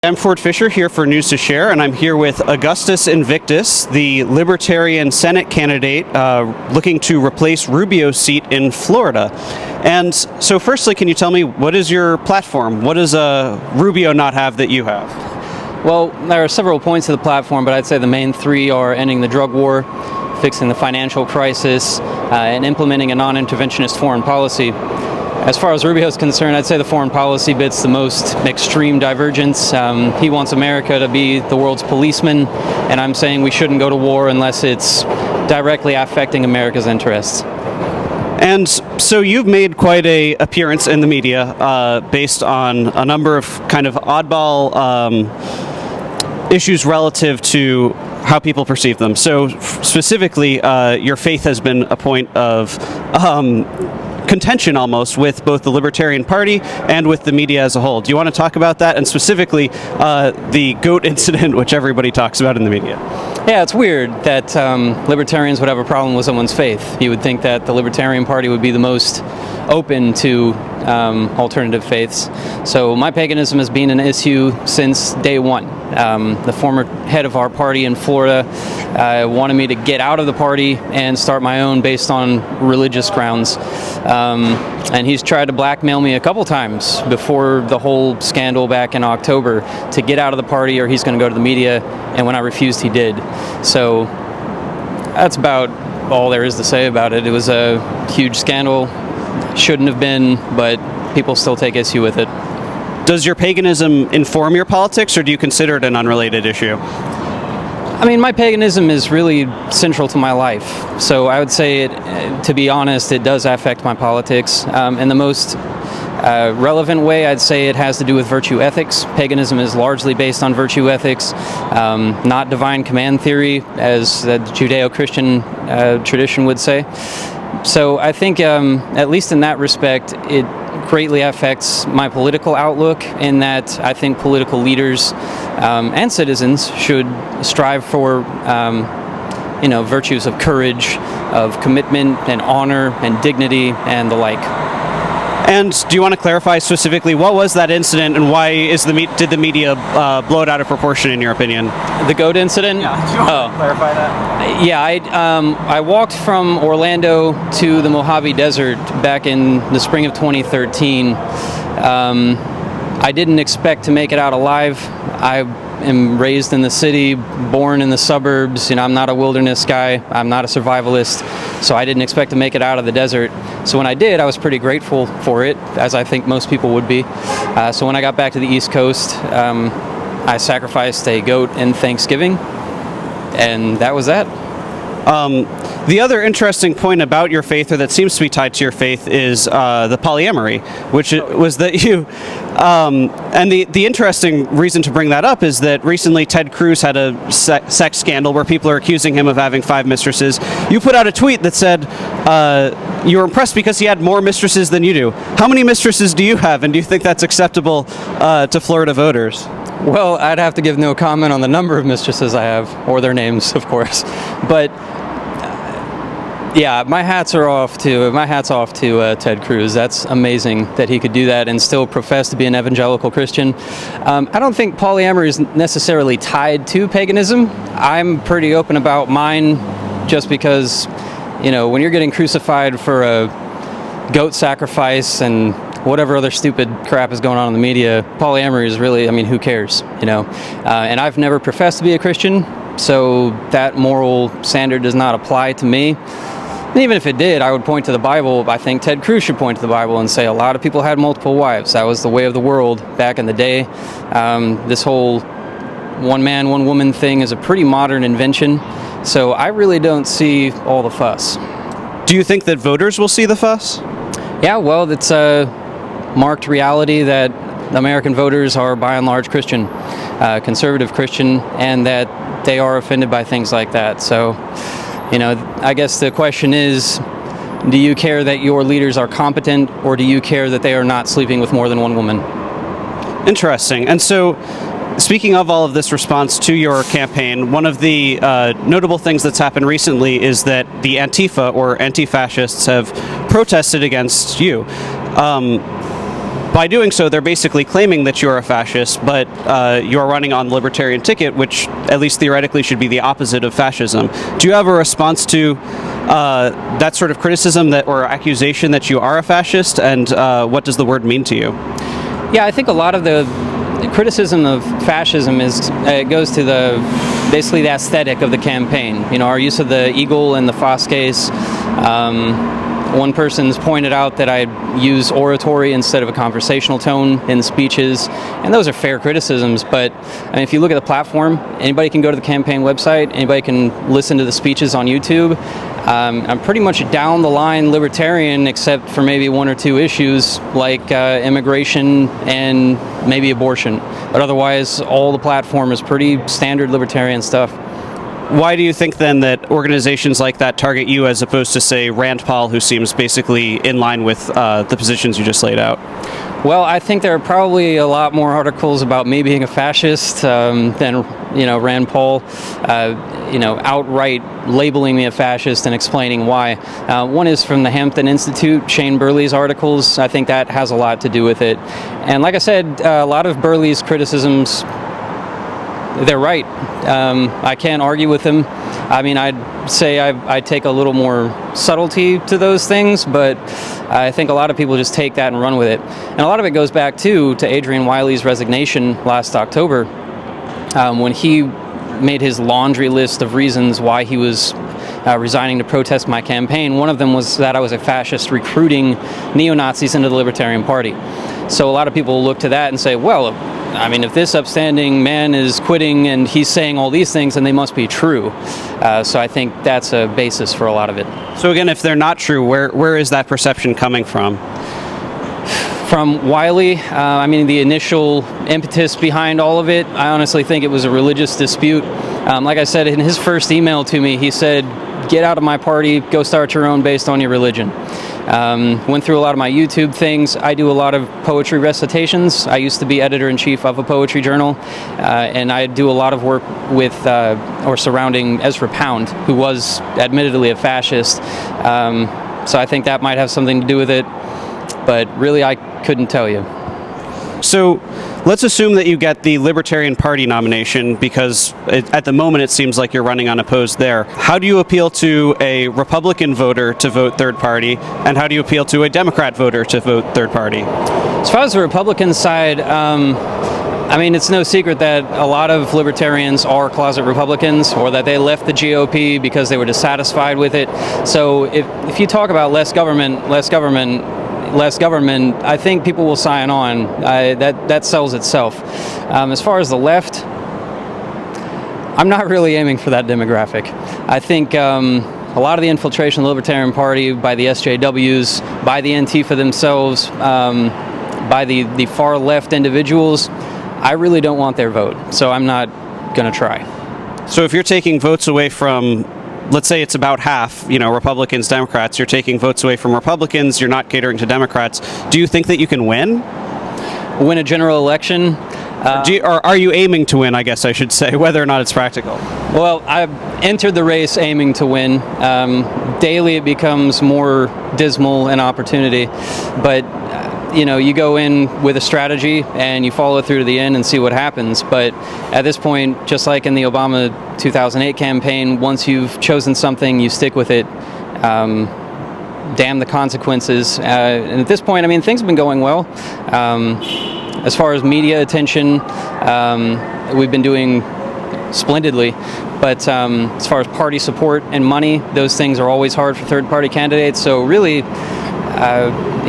I'm Ford Fischer here for News to Share, and I'm here with Augustus Invictus, the Libertarian Senate candidate looking to replace Rubio's seat in Florida. And so firstly, can you tell me, what is your platform? What does Rubio not have that you have? Well, there are several points of the platform, but I'd say the main three are ending the drug war, fixing the financial crisis, and implementing a non-interventionist foreign policy. As far as Rubio is concerned, I'd say the foreign policy bit's the most extreme divergence. He wants America to be the world's policeman, and I'm saying we shouldn't go to war unless it's directly affecting America's interests. And so you've made quite an appearance in the media based on a number of kind of oddball issues relative to how people perceive them. So specifically, your faith has been a point of contention almost with both the Libertarian Party and with the media as a whole. Do you want to talk about that, and specifically the goat incident, which everybody talks about in the media? Yeah, it's weird that libertarians would have a problem with someone's faith. You would think that the Libertarian Party would be the most open to alternative faiths. So my paganism has been an issue since day one. The former head of our party in Florida wanted me to get out of the party and start my own based on religious grounds. And he's tried to blackmail me a couple times before the whole scandal back in October to get out of the party or he's going to go to the media, and when I refused, he did. So that's about all there is to say about it. It was a huge scandal. Shouldn't have been, but people still take issue with it. Does your paganism inform your politics, or do you consider it an unrelated issue? I mean, my paganism is really central to my life. So I would say, to be honest, it does affect my politics. In the most relevant way, I'd say it has to do with virtue ethics. Paganism is largely based on virtue ethics, not divine command theory, as the Judeo-Christian tradition would say. So I think, at least in that respect, it greatly affects my political outlook, in that I think political leaders and citizens should strive for virtues of courage, of commitment and honor and dignity and the like. And do you want to clarify specifically what was that incident, and why did the media blow it out of proportion, in your opinion? The goat incident? Yeah, do you want to clarify that? Yeah, I walked from Orlando to the Mojave Desert back in the spring of 2013. I didn't expect to make it out alive. I am raised in the city, born in the suburbs. I'm not a wilderness guy. I'm not a survivalist. So I didn't expect to make it out of the desert. So when I did, I was pretty grateful for it, as I think most people would be. So when I got back to the East Coast, I sacrificed a goat in Thanksgiving, and that was that. The other interesting point about your faith, or that seems to be tied to your faith, is the polyamory, which was that you, and the interesting reason to bring that up is that recently Ted Cruz had a sex scandal where people are accusing him of having 5 mistresses. You put out a tweet that said you were impressed because he had more mistresses than you do. How many mistresses do you have, and do you think that's acceptable to Florida voters? Well, I'd have to give no comment on the number of mistresses I have, or their names, of course. But yeah, my hat's off to Ted Cruz. That's amazing that he could do that and still profess to be an evangelical Christian. I don't think polyamory is necessarily tied to paganism. I'm pretty open about mine, just because, when you're getting crucified for a goat sacrifice and whatever other stupid crap is going on in the media, polyamory is really, who cares, And I've never professed to be a Christian, so that moral standard does not apply to me. And even if it did, I would point to the Bible. I think Ted Cruz should point to the Bible and say a lot of people had multiple wives. That was the way of the world back in the day. This whole one man, one woman thing is a pretty modern invention, so I really don't see all the fuss. Do you think that voters will see the fuss? Yeah, well, it's a marked reality that American voters are by and large Christian, conservative Christian, and that they are offended by things like that. So, I guess the question is, do you care that your leaders are competent, or do you care that they are not sleeping with more than one woman? Interesting. And so, speaking of all of this response to your campaign, one of the notable things that's happened recently is that the Antifa, or anti-fascists, have protested against you. by doing so, they're basically claiming that you're a fascist, but you're running on the libertarian ticket, which at least theoretically should be the opposite of fascism. Do you have a response to that sort of criticism or accusation that you are a fascist, and what does the word mean to you? Yeah, I think a lot of the criticism of fascism goes to basically the aesthetic of the campaign. You know, our use of the eagle and the fasces. One person's pointed out that I use oratory instead of a conversational tone in speeches, and those are fair criticisms, but I mean, if you look at the platform, anybody can go to the campaign website, anybody can listen to the speeches on YouTube. I'm pretty much down the line libertarian, except for maybe one or two issues like immigration and maybe abortion, but otherwise all the platform is pretty standard libertarian stuff. Why do you think then that organizations like that target you as opposed to, say, Rand Paul, who seems basically in line with the positions you just laid out? Well, I think there are probably a lot more articles about me being a fascist than, Rand Paul, outright labeling me a fascist and explaining why. One is from the Hampton Institute, Shane Burley's articles. I think that has a lot to do with it. And like I said, a lot of Burley's criticisms, they're right. I can't argue with them. I mean, I'd say I take a little more subtlety to those things, but I think a lot of people just take that and run with it. And a lot of it goes back, to Adrian Wyllie's resignation last October, when he made his laundry list of reasons why he was resigning to protest my campaign. One of them was that I was a fascist recruiting neo-Nazis into the Libertarian Party. So a lot of people look to that and say, well, I mean, if this upstanding man is quitting and he's saying all these things, then they must be true. So I think that's a basis for a lot of it. So again, if they're not true, where is that perception coming from? From Wyllie, I mean, the initial impetus behind all of it, I honestly think it was a religious dispute. Like I said, in his first email to me, he said, get out of my party, go start your own based on your religion. Went through a lot of my YouTube things. I do a lot of poetry recitations. I used to be editor-in-chief of a poetry journal, and I do a lot of work with or surrounding Ezra Pound, who was admittedly a fascist. So I think that might have something to do with it, but really I couldn't tell you. So let's assume that you get the Libertarian Party nomination, because at the moment it seems like you're running unopposed there. How do you appeal to a Republican voter to vote third party, and how do you appeal to a Democrat voter to vote third party? As far as the Republican side, I mean, it's no secret that a lot of libertarians are closet Republicans, or that they left the GOP because they were dissatisfied with it. So if you talk about less government, I think people will sign on. That sells itself. As far as the left, I'm not really aiming for that demographic. I think a lot of the infiltration of the Libertarian Party by the SJWs, by the Antifa themselves, by the far left individuals, I really don't want their vote, so I'm not going to try. So if you're taking votes away from, let's say it's about half, Republicans, Democrats, you're taking votes away from Republicans, you're not catering to Democrats, do you think that you can win? Win a general election? Or are you aiming to win, I guess I should say, whether or not it's practical? Well, I've entered the race aiming to win. Daily it becomes more dismal an opportunity, but you go in with a strategy and you follow it through to the end and see what happens. But at this point, just like in the Obama 2008 campaign, once you've chosen something, you stick with it. Damn the consequences. And at this point, I mean, things have been going well. As far as media attention, we've been doing splendidly. But as far as party support and money, those things are always hard for third-party candidates. So really,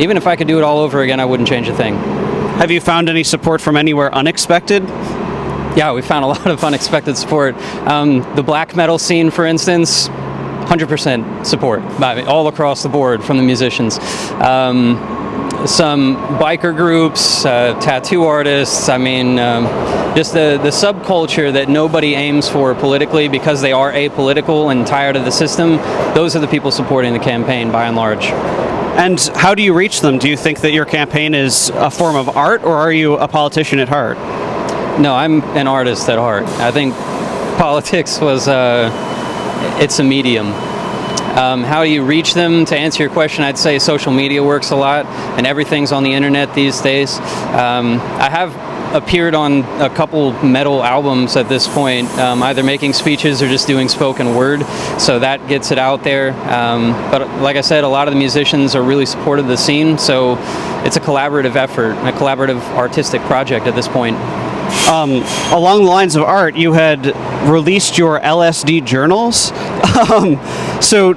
even if I could do it all over again, I wouldn't change a thing. Have you found any support from anywhere unexpected? Yeah, we found a lot of unexpected support. The black metal scene, for instance, 100% support, all across the board from the musicians. Some biker groups, tattoo artists, I mean, just the subculture that nobody aims for politically because they are apolitical and tired of the system, those are the people supporting the campaign by and large. And how do you reach them? Do you think that your campaign is a form of art, or are you a politician at heart? No, I'm an artist at heart. I think politics it's a medium. How do you reach them? To answer your question, I'd say social media works a lot, and everything's on the internet these days. I have appeared on a couple metal albums at this point, either making speeches or just doing spoken word, so that gets it out there. But like I said, a lot of the musicians are really supportive of the scene, so it's a collaborative effort, a collaborative artistic project at this point. Along the lines of art, you had released your LSD journals, so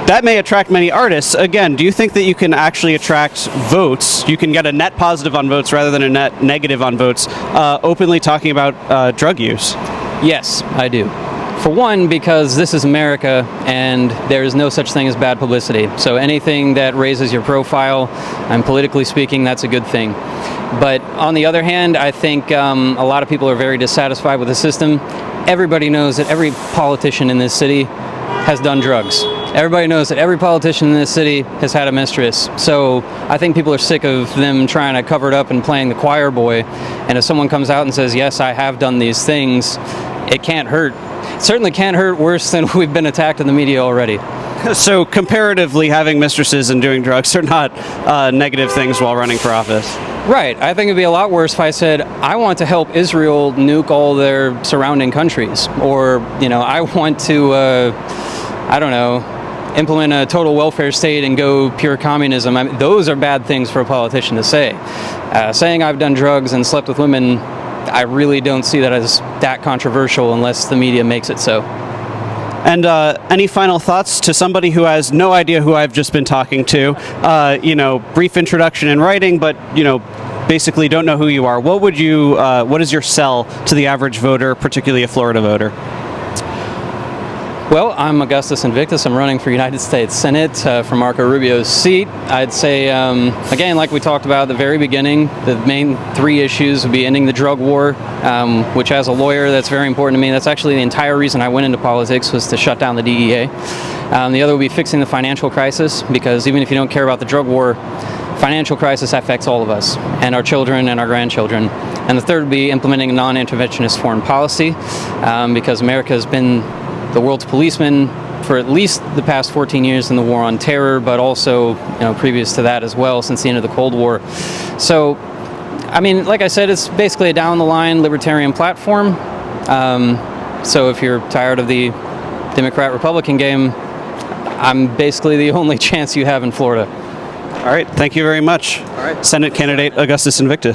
that may attract many artists. Again, do you think that you can actually attract votes? You can get a net positive on votes rather than a net negative on votes, openly talking about drug use? Yes, I do. For one, because this is America and there is no such thing as bad publicity. So anything that raises your profile, and politically speaking, that's a good thing. But on the other hand, I think a lot of people are very dissatisfied with the system. Everybody knows that every politician in this city has done drugs. Everybody knows that every politician in this city has had a mistress. So I think people are sick of them trying to cover it up and playing the choir boy. And if someone comes out and says, yes, I have done these things, it can't hurt. It certainly can't hurt worse than we've been attacked in the media already. So comparatively, having mistresses and doing drugs are not negative things while running for office. Right. I think it'd be a lot worse if I said, I want to help Israel nuke all their surrounding countries. Or, I want to, implement a total welfare state and go pure communism. I mean, those are bad things for a politician to say. Saying I've done drugs and slept with women, I really don't see that as that controversial unless the media makes it so. And any final thoughts to somebody who has no idea who I've just been talking to? Brief introduction in writing, but basically don't know who you are. What is your sell to the average voter, particularly a Florida voter? Well, I'm Augustus Invictus. I'm running for United States Senate for Marco Rubio's seat. I'd say, again, like we talked about at the very beginning, the main three issues would be ending the drug war, which as a lawyer, that's very important to me. That's actually the entire reason I went into politics, was to shut down the DEA. The other would be fixing the financial crisis, because even if you don't care about the drug war, financial crisis affects all of us, and our children and our grandchildren. And the third would be implementing a non-interventionist foreign policy, because America has been the world's policeman for at least the past 14 years in the war on terror, but also previous to that as well, since the end of the Cold War. So, I mean, like I said, it's basically a down-the-line libertarian platform. So if you're tired of the Democrat-Republican game, I'm basically the only chance you have in Florida. All right, thank you very much. All right. Senate candidate Augustus Invictus.